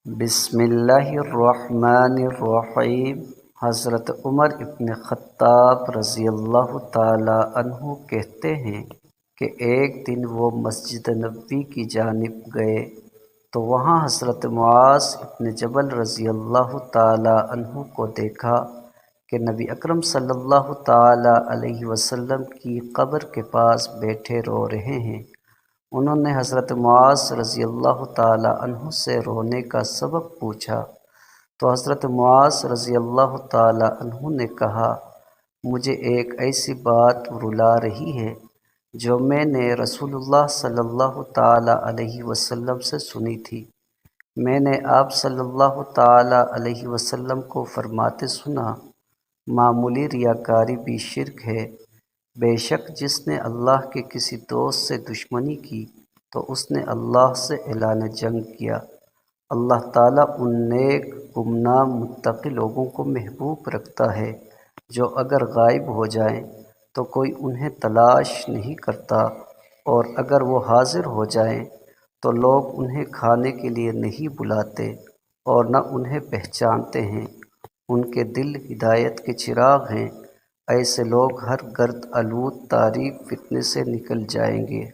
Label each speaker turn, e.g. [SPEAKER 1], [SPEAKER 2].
[SPEAKER 1] بسم اللہ الرحمن الرحیم۔ حضرت عمر ابن خطاب رضی اللہ تعالی عنہ کہتے ہیں کہ ایک دن وہ مسجد نبوی کی جانب گئے تو وہاں حضرت معاذ ابن جبل رضی اللہ تعالی عنہ کو دیکھا کہ نبی اکرم صلی اللہ تعالی علیہ وسلم کی قبر کے پاس بیٹھے رو رہے ہیں۔ انہوں نے حضرت معاذ رضی اللہ تعالی عنہ سے رونے کا سبب پوچھا تو حضرت معاذ رضی اللہ تعالی عنہ نے کہا، مجھے ایک ایسی بات رلا رہی ہے جو میں نے رسول اللہ صلی اللہ تعالی علیہ وسلم سے سنی تھی۔ میں نے آپ صلی اللہ تعالی علیہ وسلم کو فرماتے سنا، معمولی ریاکاری بھی شرک ہے۔ بے شک جس نے اللہ کے کسی دوست سے دشمنی کی تو اس نے اللہ سے اعلان جنگ کیا۔ اللہ تعالیٰ ان نیک گمنام متقی لوگوں کو محبوب رکھتا ہے جو اگر غائب ہو جائیں تو کوئی انہیں تلاش نہیں کرتا، اور اگر وہ حاضر ہو جائیں تو لوگ انہیں کھانے کے لیے نہیں بلاتے اور نہ انہیں پہچانتے ہیں۔ ان کے دل ہدایت کے چراغ ہیں۔ ایسے لوگ ہر گرد آلود تاریک فتنے سے نکل جائیں گے۔